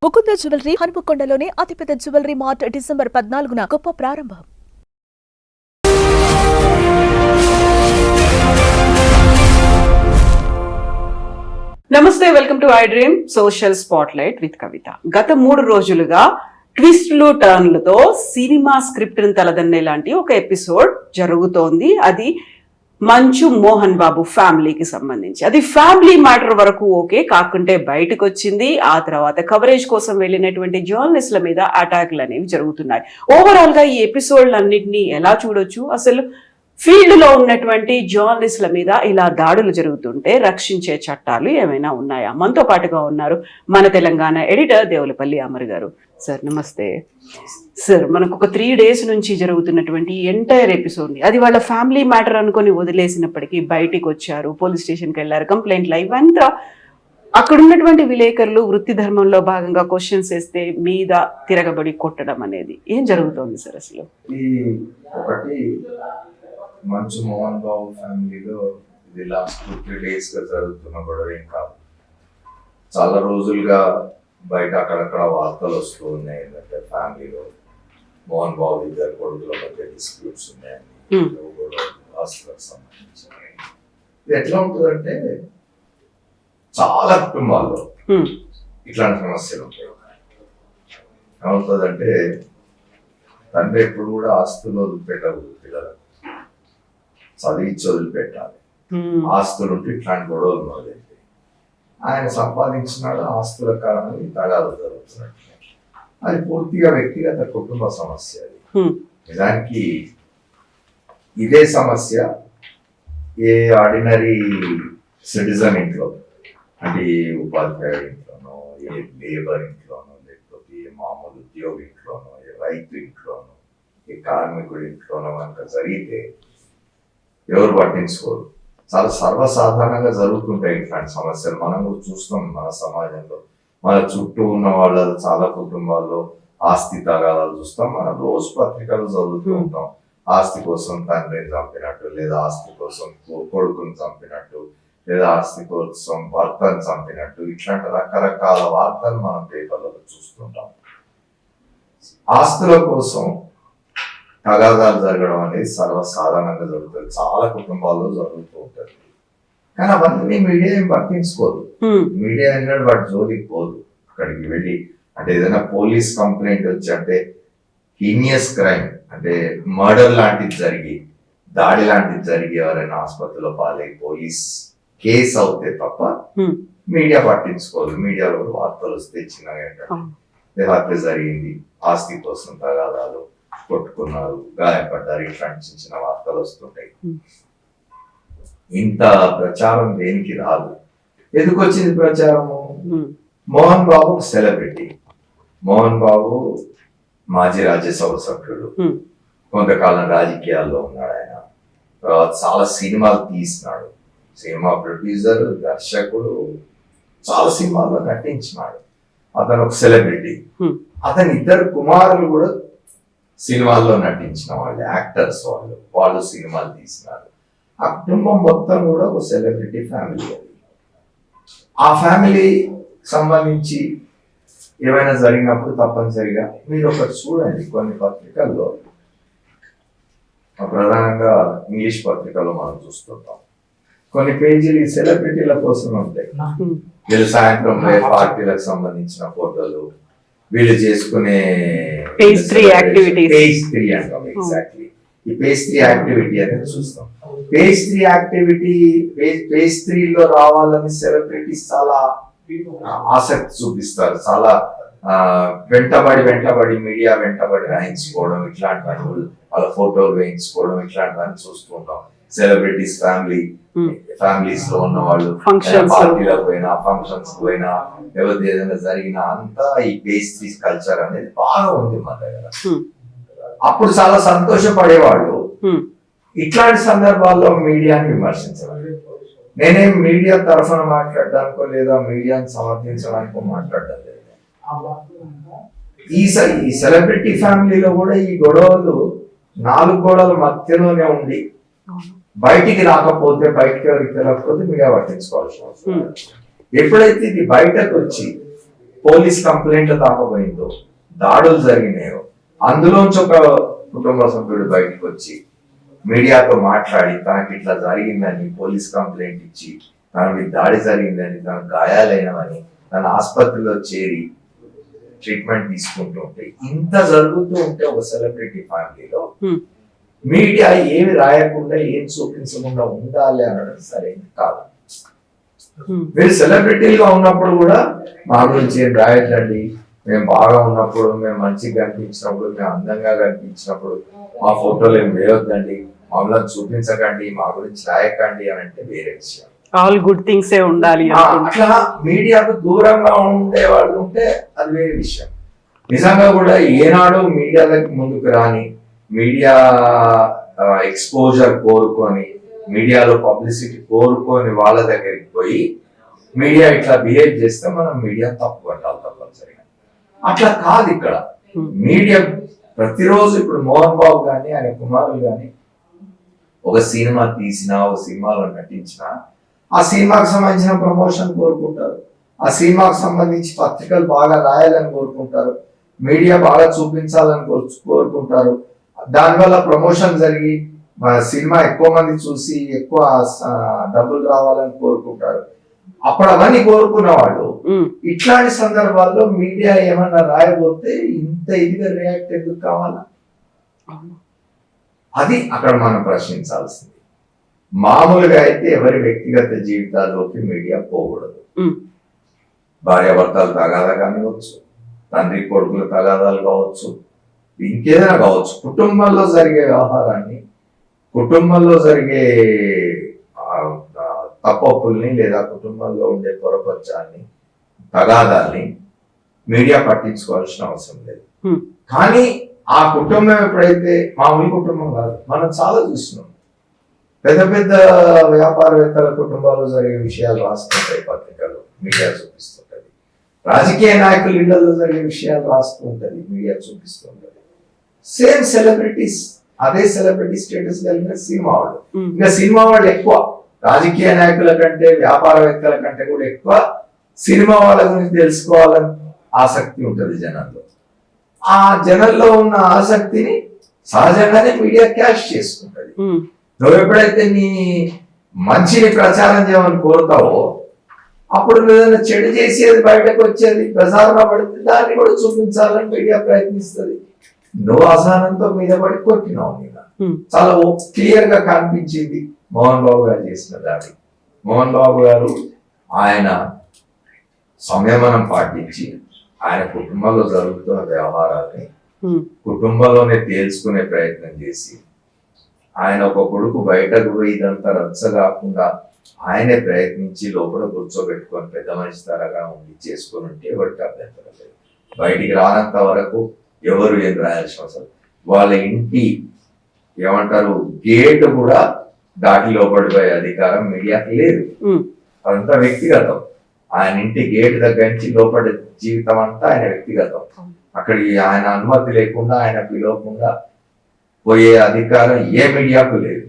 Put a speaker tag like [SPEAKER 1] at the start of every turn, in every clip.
[SPEAKER 1] Mukunda jewellery హనుమకొండలోని అతిపెద్ద jewellery mart December 14న గొప్ప ప్రారంభం.
[SPEAKER 2] నమస్తే, welcome to I dream social spotlight with Kavitha. గత 3 రోజులుగా ట్విస్ట్లు టర్న్లతో సినిమా స్క్రిప్ట్ ని తలదన్నే లాంటి ఒక ఎపిసోడ్ జరుగుతోంది. అది మంచు మోహన్ బాబు ఫ్యామిలీకి సంబంధించి. అది ఫ్యామిలీ మ్యాటర్ వరకు ఓకే, కాకుంటే బయటకు వచ్చింది. ఆ తర్వాత కవరేజ్ కోసం వెళ్ళినటువంటి జర్నలిస్టుల మీద అటాక్లు అనేవి జరుగుతున్నాయి. ఓవరాల్ గా ఈ ఎపిసోడ్లన్నింటినీ ఎలా చూడొచ్చు? అసలు ఫీల్డ్ లో ఉన్నటువంటి జర్నలిస్టుల మీద ఇలా దాడులు జరుగుతుంటే రక్షించే చట్టాలు ఏమైనా ఉన్నాయా? మనతో పాటుగా ఉన్నారు మన తెలంగాణ ఎడిటర్ దేవులపల్లి అమర్ గారు. సార్ నమస్తే. సార్, మనకు ఒక 3 days నుంచి జరుగుతున్నటువంటి ఎంటైర్ ఎపిసోడ్ ని, అది వాళ్ళ ఫ్యామిలీ మ్యాటర్ అనుకొని వదిలేసినప్పటికీ బయటికి వచ్చారు, పోలీస్ స్టేషన్కి వెళ్ళారు, కంప్లైంట్లు ఇవంతా అక్కడ ఉన్నటువంటి విలేకరులు వృత్తి ధర్మంలో భాగంగా క్వశ్చన్స్ వేస్తే మీద తిరగబడి కొట్టడం అనేది ఏం జరుగుతోంది సార్? అసలు
[SPEAKER 3] మంచు మోహన్ బాబు ఫ్యామిలీలో ఇది లాస్ట్ 2-3 days గా జరుగుతున్న గొడవ ఏం కాదు. చాలా రోజులుగా బయట అక్కడక్కడ వార్తలు వస్తూ ఉన్నాయి. ఏంటంటే ఫ్యామిలీలో మోహన్ బాబు ఇద్దరు కొడుకుల మధ్య డిస్ప్యూట్స్ ఉన్నాయని, ఆస్తులకు సంబంధించి. ఇది ఎట్లా ఉంటుందంటే చాలా కుటుంబాల్లో ఇట్లాంటి సమస్యలు ఉంటాయి. ఏమవుతుందంటే తండ్రి ఎప్పుడు కూడా ఆస్తులు వదిలిపెట్టకూడదు, పిల్లలకు చదివించి వదిలిపెట్టాలి. ఆస్తులు ఉంటే ఇట్లాంటి గొడవలు మొదలైతే ఆయన సంపాదించినాడు, ఆస్తుల కారణంగా ఈ తగాదాలు జరుగుతున్నట్టు. అది పూర్తిగా వ్యక్తిగత కుటుంబ సమస్య. అది నిజానికి ఇదే సమస్య ఏ ఆర్డినరీ సిటిజన్ ఇంట్లో, అంటే ఏ ఉపాధ్యాయుడి ఇంట్లోనో, ఏ లేబర్ ఇంట్లోనో, లేకపోతే ఏ మామూలు ఉద్యోగి ఇంట్లోనో, ఏ రైతు ఇంట్లోనో, ఏ కార్మికుడి ఇంట్లోనో కనుక జరిగితే ఎవరు పట్టించుకోరు. చాలా సర్వసాధారణంగా జరుగుతుంటాయి ఇట్లాంటి సమస్యలు. మనం కూడా చూస్తాం మన సమాజంలో, మన చుట్టూ ఉన్న వాళ్ళ చాలా కుటుంబాల్లో ఆస్తి తగాదాలు చూస్తాం. మనం రోజు పత్రికలు చదువుతూ ఉంటాం. ఆస్తి కోసం తండ్రిని చంపినట్టు, లేదా ఆస్తి కోసం కొడుకుని చంపినట్టు, లేదా ఆస్తి కోసం భర్తను చంపినట్టు, ఇట్లాంటి రకరకాల వార్తలు మనం పేపర్లలో చూస్తుంటాం. ఆస్తుల కోసం తగాదాలు జరగడం అనేది సర్వసాధారణంగా జరుగుతుంది, చాలా కుటుంబాల్లో జరుగుతూ ఉంటుంది. కానీ అవన్నీ మీడియా ఏం పట్టించుకోదు. మీడియా అన్నాడు వాటి జోలికి పోదు. అక్కడికి వెళ్ళి అంటే ఏదైనా పోలీస్ కంప్లైంట్ వచ్చి, అంటే హీనియస్ క్రైమ్, అంటే మర్డర్ లాంటిది జరిగి, దాడి లాంటిది జరిగి ఎవరైనా ఆసుపత్రిలో పాలై పోలీస్ కేసు అవుతే తప్ప మీడియా పట్టించుకోదు. మీడియాలో వార్తలు వస్తే చిన్నగా హత్య జరిగింది, ఆస్తి కోసం తగాదాలు, కొట్టుకున్నారు, గాయపడ్డారు, ఇట్లాంటి చిన్న చిన్న వార్తలు వస్తుంటాయి. ఇంత ప్రచారం దేనికి రాదు. ఎందుకు వచ్చింది ప్రచారము? మోహన్ బాబు సెలబ్రిటీ. మోహన్ బాబు మాజీ రాజ్యసభ సభ్యుడు, కొంతకాలం రాజకీయాల్లో ఉన్నాడు. ఆయన తర్వాత చాలా సినిమాలు తీసినాడు, సినిమా ప్రొడ్యూసర్, దర్శకుడు, చాలా సినిమాల్లో నటించినాడు. అతను ఒక సెలబ్రిటీ. అతని 2 కుమారులు కూడా సినిమాల్లో నటించిన వాళ్ళు, యాక్టర్స్. వాళ్ళు సినిమాలు తీసినారు. ఆ కుటుంబం మొత్తం కూడా ఒక సెలబ్రిటీ ఫ్యామిలీ. అది ఆ ఫ్యామిలీ సంబంధించి ఏమైనా జరిగినప్పుడు తప్పనిసరిగా మీరు ఒకటి చూడండి. కొన్ని పత్రికల్లో, ప్రధానంగా ఇంగ్లీష్ పత్రికల్లో మనం చూస్తుంటాం, కొన్ని పేజీలు ఈ సెలబ్రిటీల కోసం ఉంటాయి. వీళ్ళు సాయంత్రం పార్టీలకు సంబంధించిన ఫోటోలు, వీళ్ళు చేసుకునే
[SPEAKER 2] పేస్ట్రీ
[SPEAKER 3] అంటాం. ఎగ్జాక్ట్లీ ఈ పేస్ట్రీ యాక్టివిటీ అనేది చూస్తాం. పేస్ట్రీలో రావాలని సెలబ్రిటీస్ చాలా ఆసక్తి చూపిస్తారు. చాలా వెంటబడి మీడియా వెంటబడి రాయించుకోవడం, ఇట్లాంటివన్నీ, వాళ్ళ ఫోటోలు వేయించుకోవడం, ఇట్లాంటివన్నీ చూస్తూ ఉంటాం. సెలబ్రిటీస్ ఫ్యామిలీస్ లో ఉన్న వాళ్ళు పార్టీలకు పోయినా, ఫంక్షన్స్ పోయినా, లేకపోతే ఏదైనా జరిగినా అంతా ఈ పేస్ట్రీస్ కల్చర్ అనేది బాగా ఉంది మన దగ్గర. అప్పుడు చాలా సంతోషపడేవాళ్ళు. ఇట్లాంటి సందర్భాల్లో మీడియాని విమర్శించాలి. నేనేం మీడియా తరఫున మాట్లాడడానికో లేదా మీడియాని సమర్థించడానికో మాట్లాడడం లేదు. ఈ సెలబ్రిటీ ఫ్యామిలీలో కూడా ఈ గొడవలు 4 గోడల మధ్యలోనే ఉండి బయటికి రాకపోతే, బయటికి ఎవరికి తెలియకపోతే మీడియా పట్టించుకోవాల్సిన అవసరం. ఎప్పుడైతే ఇది బయటకు వచ్చి పోలీస్ కంప్లైంట్ దాకపోయిందో, దాడులు జరిగినాయో, అందులోంచి ఒక కుటుంబ సభ్యుడు బయటకు వచ్చి మీడియాతో మాట్లాడి తనకి ఇట్లా జరిగిందని పోలీస్ కంప్లైంట్ ఇచ్చి తన మీద దాడి జరిగిందని, తన గాయాలైనవని, తన ఆసుపత్రిలో చేరి ట్రీట్మెంట్ తీసుకుంటుంటే, ఇంత జరుగుతూ ఉంటే ఒక సెలబ్రిటీ ఫ్యామిలీలో మీడియా ఏమి రాయకుండా ఏం చూపించకుండా ఉండాలి అనడం సరైనది కాదు. మీరు సెలబ్రిటీలుగా ఉన్నప్పుడు కూడా మా గురించి ఏం రాయట్లండి, మేము బాగా ఉన్నప్పుడు, మేము మంచిగా కనిపించినప్పుడు, మేము అందంగా కనిపించినప్పుడు మా ఫోటోలు ఏం వేయొద్దండి, మమ్మల్ని చూపించకండి, మా గురించి రాయకండి అని అంటే వేరే విషయం.
[SPEAKER 2] ఆల్ గుడ్ థింగ్స్ ఏ ఉండాలి.
[SPEAKER 3] అట్లా మీడియాకు దూరంగా ఉండే వాళ్ళు ఉంటే అది వేరే విషయం. నిజంగా కూడా ఏనాడు మీడియా దగ్గర ముందుకు రాని, మీడియా ఎక్స్పోజర్ కోరుకొని, మీడియాలో పబ్లిసిటీ కోరుకొని వాళ్ళ దగ్గరికి పోయి మీడియా ఇట్లా బిహేవ్ చేస్తే మనం మీడియా తప్పు పట్టాలి తప్పనిసరిగా. అట్లా కాదు ఇక్కడ. మీడియా ప్రతిరోజు ఇప్పుడు మోహన్ బాబు కానీ ఆయన కుమారులు కానీ ఒక సినిమా తీసినా, ఒక సినిమాలో నటించినా ఆ సినిమాకి సంబంధించిన ప్రమోషన్ కోరుకుంటారు, ఆ సినిమాకు సంబంధించి పత్రికలు బాగా రాయాలని కోరుకుంటారు, మీడియా బాగా చూపించాలని కోరుకుంటారు. దానివల్ల ప్రమోషన్ జరిగి సినిమా ఎక్కువ మంది చూసి ఎక్కువ డబ్బులు రావాలని కోరుకుంటారు. అప్పుడు అవన్నీ కోరుకున్న వాళ్ళు ఇట్లాంటి సందర్భాల్లో మీడియా ఏమన్నా రాయబోతే ఇంత ఇదిగా రియాక్ట్ ఎందుకు కావాలా? అది అక్కడ మనం ప్రశ్నించాల్సింది. మామూలుగా అయితే ఎవరి వ్యక్తిగత జీవితాల్లోకి మీడియా పోకూడదు. భార్యాభర్తలు తగాదా కానివచ్చు, తండ్రి కొడుకుల తగాదాలు కావచ్చు, ఇంకేదైనా కావచ్చు, కుటుంబంలో జరిగే వ్యవహారాన్ని, కుటుంబంలో జరిగే తప్పొప్పుల్ని లేదా కుటుంబంలో ఉండే పొరపచ్చాన్ని, తగాదాల్ని మీడియా పట్టించుకోవాల్సిన అవసరం లేదు. కానీ ఆ కుటుంబం ఎప్పుడైతే మామూలు కుటుంబం కాదు, మనం చాలా చూస్తున్నాం. పెద్ద పెద్ద వ్యాపారవేత్తల కుటుంబాల్లో జరిగే విషయాలు రాస్తుంటాయి పత్రికలు, మీడియా చూపిస్తుంటది. రాజకీయ నాయకుల ఇళ్లలో జరిగే విషయాలు రాస్తూ ఉంటది, మీడియా చూపిస్తూ ఉంటది. సేమ్ సెలబ్రిటీస్, అదే సెలబ్రిటీ స్టేటస్ కలిగిన సినిమా వాళ్ళు, ఇంకా సినిమా వాళ్ళు ఎక్కువ రాజకీయ నాయకుల కంటే, వ్యాపారవేత్తల కంటే కూడా ఎక్కువ సినిమా వాళ్ళ గురించి తెలుసుకోవాలని ఆసక్తి ఉంటది జనాల్లో. ఆ జనంలో ఉన్న ఆసక్తిని సహజంగానే మీడియా క్యాష్ చేసుకుంటది. నువ్వు ఎప్పుడైతే నీ మంచిని ప్రచారం చేయమని కోరుతావో అప్పుడు ఏదైనా చెడు చేసేది బయటకు వచ్చేది ప్రసారంలో పడితే దాన్ని కూడా చూపించాలని మీడియా ప్రయత్నిస్తుంది. నువ్వు అసహనంతో మీద పడి కొట్టినావు. మీద చాలా క్లియర్ గా కనిపించింది మోహన్ బాబు గారు చేసిన దాడి. మోహన్ బాబు గారు ఆయన సంయమనం పాటించి ఆయన కుటుంబంలో జరుగుతున్న వ్యవహారాన్ని కుటుంబంలోనే తేల్చుకునే ప్రయత్నం చేసి, ఆయన ఒక కొడుకు బయటకు పోయి ఇదంతా రచ్చ కాకుండా ఆయనే ప్రయత్నించి లోపల కూర్చోబెట్టుకొని పెద్ద మనిషి తరగా ఉండి చేసుకొని ఉంటే ఎవరికి అభ్యంతరం లేదు. బయటికి రానంత వరకు ఎవరు ఏం రాయాల్సిన అవసరం. వాళ్ళ ఇంటి ఏమంటారు గేట్ కూడా దాటి లోపడిపోయే అధికారం మీడియాకి లేదు. అదంతా వ్యక్తిగతం. ఆయన ఇంటి గేట్ దగ్గర నుంచి లోపడి జీవితం అంతా ఆయన వ్యక్తిగతం. అక్కడికి ఆయన అనుమతి లేకుండా, ఆయన పిలవకుండా పోయే అధికారం ఏ మీడియాకు లేదు.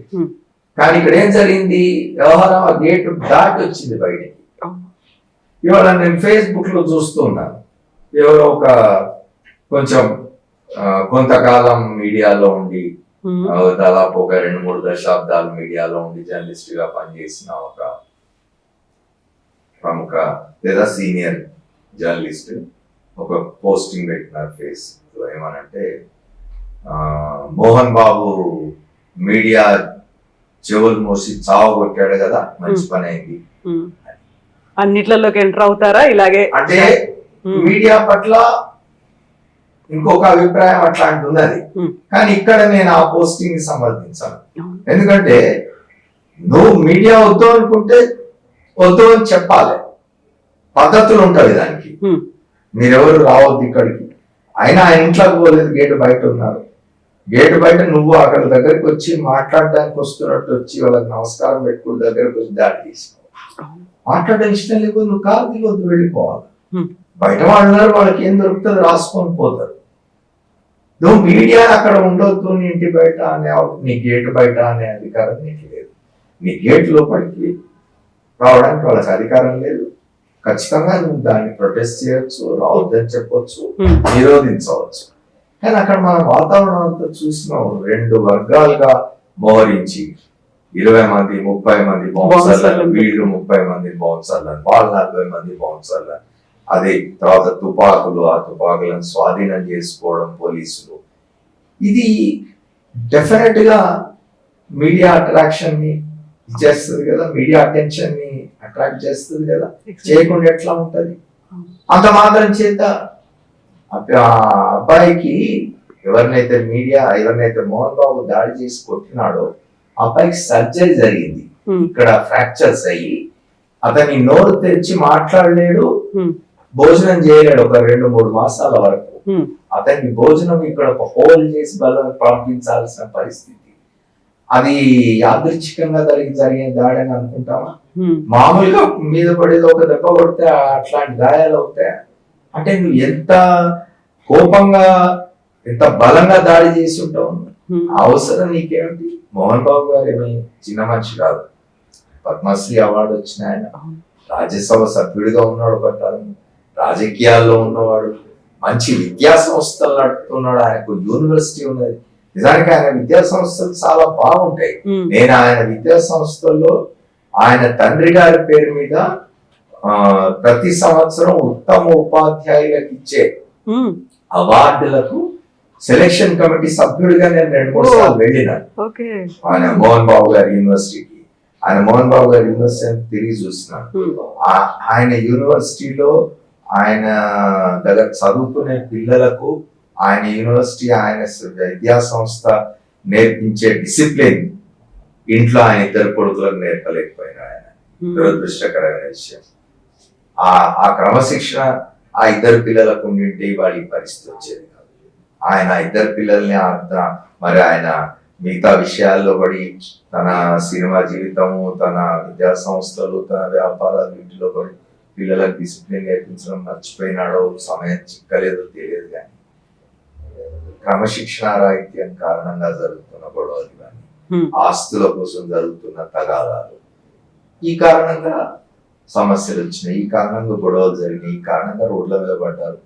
[SPEAKER 3] కానీ ఇక్కడ ఏం జరిగింది, వ్యవహారం ఆ గేట్ దాటి వచ్చింది బయటికి. ఇవాళ నేను ఫేస్బుక్ లో చూస్తున్నాను, ఎవరో ఒక కొంచెం కొంతకాలం మీడియాలో ఉండి, దాదాపు ఒక 2-3 దశాబ్దాలు మీడియాలో ఉండి జర్నలిస్ట్ గా పనిచేసిన ఒక ప్రముఖ లేదా సీనియర్ జర్నలిస్ట్ ఒక పోస్టింగ్ పెట్టినారు ఫేస్ ఏమనంటే, మోహన్ బాబు మీడియా చెవులు మోసి చావు కొట్టాడు కదా, మంచి పని అయింది.
[SPEAKER 2] అన్నిట్లలోకి ఎంటర్ అవుతారా ఇలాగే?
[SPEAKER 3] అంటే మీడియా పట్ల ఇంకొక అభిప్రాయం అట్లాంటి ఉన్నది. కానీ ఇక్కడ నేను ఆ పోస్టింగ్ ని సమర్థించాను. ఎందుకంటే నువ్వు మీడియా వద్దు అనుకుంటే వద్దు అని చెప్పాలి, పద్ధతులు ఉంటాయి దానికి. మీరెవరు రావద్దు ఇక్కడికి. అయినా ఆయన ఇంట్లోకి పోలేదు, గేటు బయట ఉన్నారు. గేటు బయట నువ్వు అక్కడ దగ్గరికి వచ్చి మాట్లాడడానికి వస్తున్నట్టు వచ్చి వాళ్ళకి నమస్కారం పెట్టుకుని దగ్గరకు వచ్చి దాడి తీసినావు. మాట్లాడడం ఇష్టం లేకపోతే నువ్వు కారు దిగొద్దు, వెళ్ళిపోవాలి. బయట వాళ్ళు వాళ్ళకి ఏం దొరుకుతుంది రాసుకొని పోతారు. నువ్వు మీడియా అక్కడ ఉండొద్దు, నీ ఇంటి బయట అనే, నీ గేటు బయట అనే అధికారం నీకు లేదు. నీ గేట్ లోపలికి రావడానికి వాళ్ళకి అధికారం లేదు. ఖచ్చితంగా నువ్వు దాన్ని ప్రొటెస్ట్ చేయొచ్చు, రావద్దని చెప్పొచ్చు,
[SPEAKER 2] Hmm.
[SPEAKER 3] నిరోధించవచ్చు. కానీ అక్కడ మన వాతావరణం అంతా చూసినాం, 2 వర్గాలుగా మోహరించి 20 మంది 30 మంది బౌన్సర్లను, వీళ్ళు 30 మంది బౌన్సర్లను, వాళ్ళు 40 మంది బౌన్సర్లను, అదే తర్వాత తుపాకులు, ఆ తుపాకులను స్వాధీనం చేసుకోవడం పోలీసులు. ఇది డెఫినెట్ గా మీడియా అట్రాక్షన్ ని చేస్తుంది కదా, మీడియా అటెన్షన్ ని అట్రాక్ట్ చేస్తుంది కదా. చేయకుండా ఎట్లా ఉంటది? అంత మాత్రం చేత ఆ అబ్బాయికి ఎవరినైతే మోహన్ బాబు దాడి చేసి కొట్టినాడో ఆ అబ్బాయికి సర్జరీ జరిగింది. ఇక్కడ ఫ్రాక్చర్స్ అయ్యి అతని నోరు తెరిచి మాట్లాడలేడు, భోజనం చేయలేడు ఒక 2-3 మాసాల వరకు. అతనికి భోజనం ఇక్కడ ఒక హోల్ చేసి పంపించాల్సిన పరిస్థితి. అది యాదృచ్ఛికంగా జరిగిన దాడి అని అనుకుంటామా? మామూలుగా మీద పడేది ఒక దెబ్బ కొడితే అట్లాంటి గాయాలు అవుతాయి అంటే నువ్వు ఎంత కోపంగా ఎంత బలంగా దాడి చేసి ఉంటావు. అవసరం నీకేమిటి? మోహన్ బాబు గారు ఏమి చిన్న మనిషి కాదు, పద్మశ్రీ అవార్డు వచ్చిన ఆయన, రాజ్యసభ సభ్యుడిగా ఉన్నాడు, రాజకీయాల్లో ఉన్నవాడు, మంచి విద్యా సంస్థలు నడుపుతున్నాడు, ఆయనకు యూనివర్సిటీ ఉన్నది. నిజానికి ఆయన విద్యా సంస్థలు చాలా బాగుంటాయి. నేను ఆయన విద్యా సంస్థల్లో ఆయన తండ్రి గారి పేరు మీద ప్రతి సంవత్సరం ఉత్తమ ఉపాధ్యాయులకు ఇచ్చే అవార్డులకు సెలక్షన్ కమిటీ సభ్యుడిగా నేను 2-3 సార్లు వెళ్ళినాను. ఆయన మోహన్ బాబు గారి యూనివర్సిటీకి. ఆయన మోహన్ బాబు గారి యూనివర్సిటీ తిరిగి చూస్తున్నాను. ఆయన యూనివర్సిటీలో ఆయన దగ్గర చదువుకునే పిల్లలకు ఆయన యూనివర్సిటీ, ఆయన విద్యా సంస్థ నేర్పించే డిసిప్లిన్ ఇంట్లో ఆయన 2 కొడుకులకు నేర్పలేకపోయినా ఆయన. దురదృష్టకరమైన విషయం. ఆ క్రమశిక్షణ ఆ 2 పిల్లలకు ఉండింటే వాడి పరిస్థితి వచ్చేది కాదు. ఆయన 2 పిల్లల్ని మరి ఆయన మిగతా విషయాల్లో పడి తన సినిమా జీవితము, తన విద్యా సంస్థలు, తన వ్యాపారాలు వీటిలో పడి పిల్లలకు డిసిప్లిన్ నేర్పించడం మర్చిపోయినాడో, సమయం చిక్కలేదో తెలియదు. కానీ క్రమశిక్షణారాహిత్యం కారణంగా జరుగుతున్న గొడవలు కానీ, ఆస్తుల కోసం జరుగుతున్న తగాదాలు, ఈ కారణంగా సమస్యలు వచ్చినాయి, ఈ కారణంగా గొడవలు జరిగినాయి, ఈ కారణంగా రోడ్ల మీద పడ్డారు.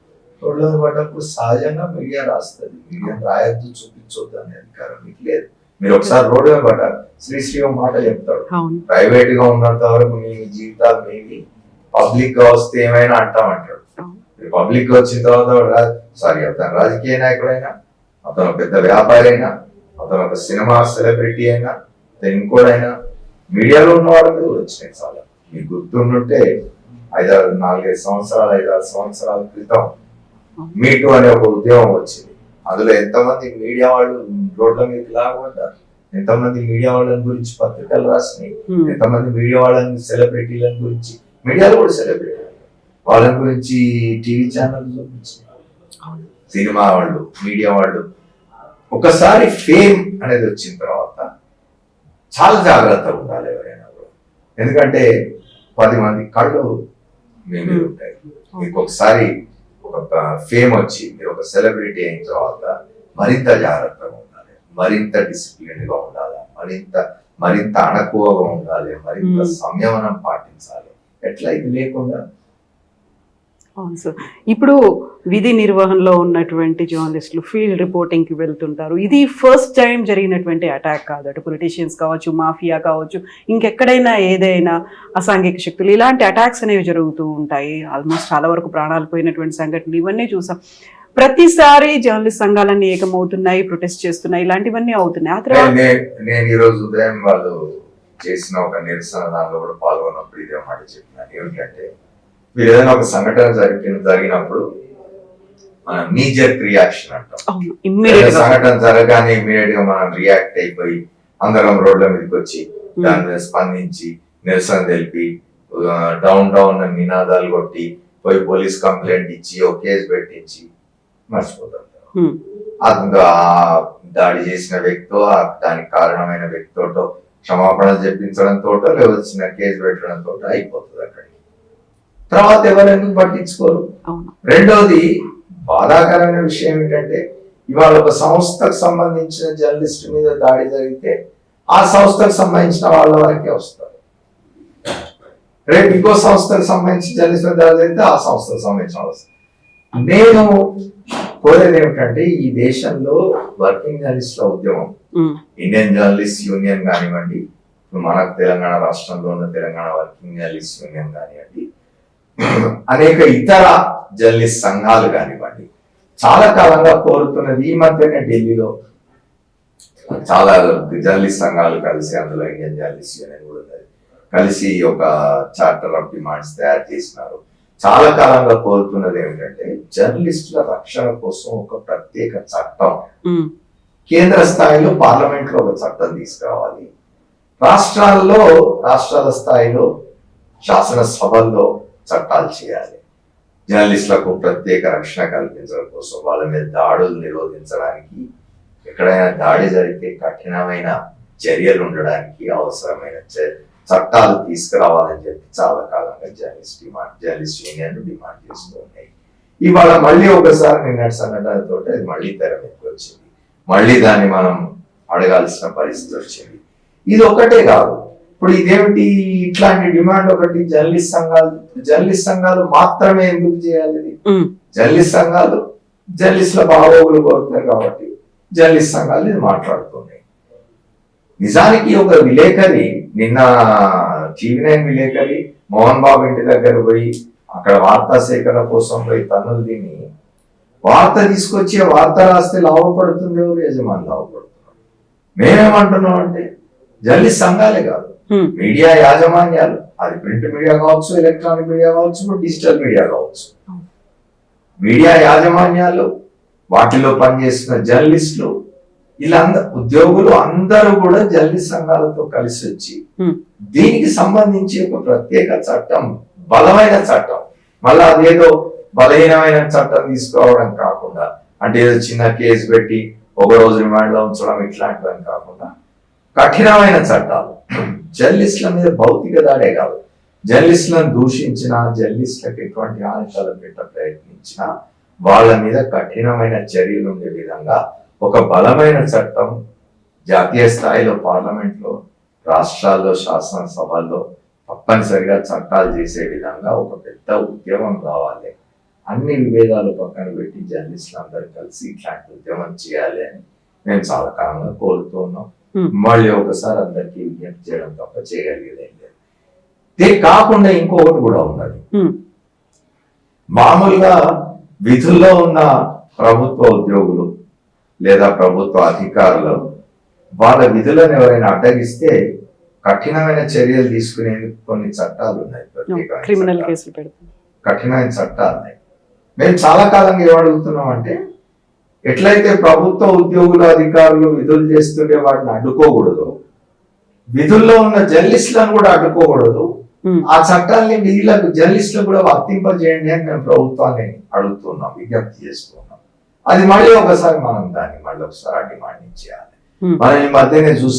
[SPEAKER 3] రోడ్ల మీద పడ్డప్పుడు సహజంగా మీడియా రాస్తుంది. మీడియా రాయొద్దు, చూపించొద్దు అనే అధికారం మీకు లేదు. మీరు ఒకసారి రోడ్డు మీద పడ్డారు, శ్రీశ్రీ మాట చెప్తాడు, ప్రైవేట్ గా ఉన్నంత వరకు మీ జీవితాలు మీవి, పబ్లిక్ గా వస్తే ఏమైనా అంటామంటాడు. పబ్లిక్ గా వచ్చిన తర్వాత అతను రాజకీయ నాయకుడైనా, అతను పెద్ద వ్యాపారి అయినా, అతను ఒక సినిమా సెలబ్రిటీ అయినా, ఇంకోడైనా మీడియాలో ఉన్న వాళ్ళ మీద వచ్చినాయి చాలా. మీకు గుర్తుంటే 4-5 సంవత్సరాల క్రితం మీటూ అనే ఒక ఉద్యమం వచ్చింది. అందులో ఎంతమంది మీడియా వాళ్ళు రోడ్ల మీద లాగబడ్డారు, ఎంతమంది మీడియా వాళ్ళని గురించి పత్రికలు రాసినాయి, ఎంతమంది మీడియా వాళ్ళని సెలబ్రిటీలను గురించి, మీడియాలో కూడా సెలబ్రిటీ వాళ్ళని గురించి టీవీ ఛానల్ చూపించినాయి. సినిమా వాళ్ళు, మీడియా వాళ్ళు ఒకసారి ఫేమ్ అనేది వచ్చిన తర్వాత చాలా జాగ్రత్తగా ఉండాలి ఎవరైనా కూడా. ఎందుకంటే 10 మంది కళ్ళు మీ మీద ఉంటాయి. మీకు ఒకసారి ఒక ఫేమ్ వచ్చి మీరు ఒక సెలబ్రిటీ అయిన తర్వాత మరింత జాగ్రత్తగా ఉండాలి, మరింత డిసిప్లిన్ గా ఉండాలి, మరింత అణకువగా ఉండాలి, మరింత సంయమనం పాటించాలి. ఎట్లా ఇది లేకుండా?
[SPEAKER 2] అవును సార్. ఇప్పుడు విధి నిర్వహణలో ఉన్నటువంటి జర్నలిస్టులు ఫీల్డ్ రిపోర్టింగ్ కి వెళ్తుంటారు. ఇది ఫస్ట్ టైం జరిగినటువంటి అటాక్ కాదు. అటు పొలిటీషియన్స్ కావచ్చు, మాఫియా కావచ్చు, ఇంకెక్కడైనా ఏదైనా అసాంఘిక శక్తులు, ఇలాంటి అటాక్స్ అనేవి జరుగుతూ ఉంటాయి. ఆల్మోస్ట్ చాలా వరకు ప్రాణాలు పోయినటువంటి సంఘటనలు ఇవన్నీ చూసాం. ప్రతిసారి జర్నలిస్ట్ సంఘాలన్నీ ఏకమవుతున్నాయి, ప్రొటెస్ట్ చేస్తున్నాయి, ఇలాంటివన్నీ అవుతున్నాయి. ఆ తర్వాత
[SPEAKER 3] నేను ఈ రోజు ఉదయం వాళ్ళు చేసిన ఒక నిరసన దానిలో కూడా పాల్గొన్నప్పుడు ఇదే మాట చెప్పినాను. ఏమిటంటే మీరు ఏదైనా ఒక సంఘటన జరిగినప్పుడు మనం నీజర్ రియాక్షన్ అంటాం. సంఘటన జరగానే ఇమ్మీడియట్ గా మనం రియాక్ట్ అయిపోయి అందరం రోడ్ల మీదకి వచ్చి దాని మీద స్పందించి నిరసన తెలిపి డౌన్ నినాదాలు కొట్టి పోయి పోలీస్ కంప్లైంట్ ఇచ్చి ఒక కేసు పెట్టించి మర్చిపోతాం. దాడి చేసిన వ్యక్తో, దానికి కారణమైన వ్యక్తితో క్షమాపణలు చెప్పించడంతో, లేవచ్చిన కేసు పెట్టడంతో అయిపోతుంది. అక్కడికి తర్వాత ఎవరెందుకు పట్టించుకోరు. రెండోది బాధాకరమైన విషయం ఏంటంటే ఇవాళ ఒక సంస్థకు సంబంధించిన జర్నలిస్ట్ మీద దాడి జరిగితే ఆ సంస్థకు సంబంధించిన వాళ్ళ వరకే వస్తారు. రేపు ఇంకో సంస్థకు సంబంధించి జర్నలిస్ట్ మీద దాడి జరిగితే ఆ సంస్థకు సంబంధించిన అవసరం. నేను కోరేది ఏమిటంటే ఈ దేశంలో వర్కింగ్ జర్నలిస్టుల ఉద్యమం, ఇండియన్ జర్నలిస్ట్ యూనియన్ కానివ్వండి, మనకు తెలంగాణ రాష్ట్రంలో ఉన్న తెలంగాణ వర్కింగ్ జర్నలిస్ట్ యూనియన్ కానివ్వండి, అనేక ఇతర జర్నలిస్ట్ సంఘాలు కానివ్వండి, చాలా కాలంగా కోరుతున్నది. ఈ మధ్యనే ఢిల్లీలో చాలా జర్నలిస్ట్ సంఘాలు కలిసి, అందులో ఇండియన్ జర్నలిస్ట్ యూనియన్ కూడా ఉన్నది, కలిసి ఒక చార్టర్ ఆఫ్ డిమాండ్స్ తయారు చేసినారు. చాలా కాలంగా కోరుతున్నది ఏమిటంటే జర్నలిస్టుల రక్షణ కోసం ఒక ప్రత్యేక చట్టం కేంద్ర స్థాయిలో పార్లమెంట్ లో ఒక చట్టం తీసుకురావాలి, రాష్ట్రాల స్థాయిలో శాసనసభల్లో చట్టాలు చేయాలి. జర్నలిస్టులకు ప్రత్యేక రక్షణ కల్పించడం కోసం, వాళ్ళ మీద దాడులు నిరోధించడానికి, ఎక్కడైనా దాడి జరిగితే కఠినమైన చర్యలు ఉండడానికి అవసరమైన చట్టాలు తీసుకురావాలని చెప్పి చాలా కాలంగా జర్నలిస్ట్ యూనియన్ డిమాండ్ చేస్తూ ఉన్నాయి. ఇవాళ మళ్ళీ ఒకసారి నిన్నటి సంఘటనతో అది మళ్ళీ తెర మీదకి వచ్చింది, మళ్ళీ దాన్ని మనం అడగాల్సిన పరిస్థితి వచ్చింది. ఇది ఒకటే కాదు, ఇప్పుడు ఇదేమిటి ఇట్లాంటి డిమాండ్ ఒకటి జర్నలిస్ట్ సంఘాలు మాత్రమే ఎందుకు చేయాలి? జర్నలిస్ట్ సంఘాలు జర్నలిస్టుల బాగోగులు కోరుతారు కాబట్టి జర్నలిస్ట్ సంఘాలు ఇది మాట్లాడుతున్నాయి. నిజానికి ఒక విలేకరి నిన్న TV9 విలేకరి మోహన్ బాబు ఇంటి దగ్గర పోయి అక్కడ వార్తా సేకరణ కోసం పోయి తన్నులు తిని వార్త తీసుకొచ్చి వార్త రాస్తే లాభపడుతుంది ఎవరు? యజమాని లాభపడుతున్నారు. మేమేమంటున్నాం అంటే జర్నలిస్ట్ సంఘాలే కాదు, మీడియా యాజమాన్యాలు, అది ప్రింట్ మీడియా కావచ్చు, ఎలక్ట్రానిక్ మీడియా కావచ్చు, డిజిటల్ మీడియా కావచ్చు, మీడియా యాజమాన్యాలు, వాటిలో పనిచేస్తున్న జర్నలిస్టులు, ఇలా ఉద్యోగులు అందరూ కూడా జర్నలిస్ట్ సంఘాలతో కలిసి వచ్చి దీనికి సంబంధించి ఒక ప్రత్యేక చట్టం, బలమైన చట్టం, మళ్ళా అదేదో బలహీనమైన చట్టం తీసుకోవడం కాకుండా, అంటే ఏదో చిన్న కేసు పెట్టి ఒక రోజు రిమాండ్ లో ఉంచడం ఇట్లాంటివని కాకుండా కఠినమైన చట్టాలు, జర్నలిస్టుల మీద భౌతిక దాడే కాదు, జర్నలిస్టులను దూషించిన, జర్నలిస్టులకు ఎటువంటి హాని తలపెట్ట ప్రయత్నించినా వాళ్ళ మీద కఠినమైన చర్యలు ఉండే విధంగా ఒక బలమైన చట్టం జాతీయ స్థాయిలో పార్లమెంట్ లో, రాష్ట్రాల్లో శాసనసభల్లో తప్పనిసరిగా చట్టాలు చేసే విధంగా ఒక పెద్ద ఉద్యమం రావాలి. అన్ని విభేదాలు పక్కన పెట్టి జర్నలిస్టులు అందరూ కలిసి ఇట్లాంటి ఉద్యమం చేయాలి అని మేము చాలా కాలంగా కోరుతూ ఉన్నాం. మళ్ళీ ఒకసారి అందరికీ విజ్ఞప్తి చేయడం తప్ప చేయగలిగేది ఏం లేదు. ఇదే కాకుండా ఇంకొకటి కూడా ఉన్నది. మామూలుగా విధుల్లో ఉన్న ప్రభుత్వ ఉద్యోగులు లేదా ప్రభుత్వ అధికారులు వాళ్ళ విధులను ఎవరైనా అడ్డగిస్తే కఠినమైన చర్యలు తీసుకునేందుకు కొన్ని చట్టాలు ఉన్నాయి,
[SPEAKER 2] క్రిమినల్ కేసులు పెడతాం,
[SPEAKER 3] కఠినమైన చట్టాలు ఉన్నాయి. మేము చాలా కాలంగా ఏమడుగుతున్నాం అంటే ఎట్లయితే ప్రభుత్వ ఉద్యోగులు అధికారులు విధులు చేస్తుంటే వాటిని అడ్డుకోకూడదు, విధుల్లో ఉన్న జర్నలిస్టులను కూడా అడ్డుకోకూడదు, ఆ చట్టాన్ని వీళ్ళకు జర్నలిస్టులు కూడా వర్తింపజేయండి అని మేము ప్రభుత్వాన్ని అడుగుతున్నాం, విజ్ఞప్తి చేస్తున్నాం. అది మళ్ళీ ఒకసారి మనం దాన్ని మళ్ళీ ఒకసారి డిమాండ్ చేయాలి. మనం ఈ మధ్యనే చూసి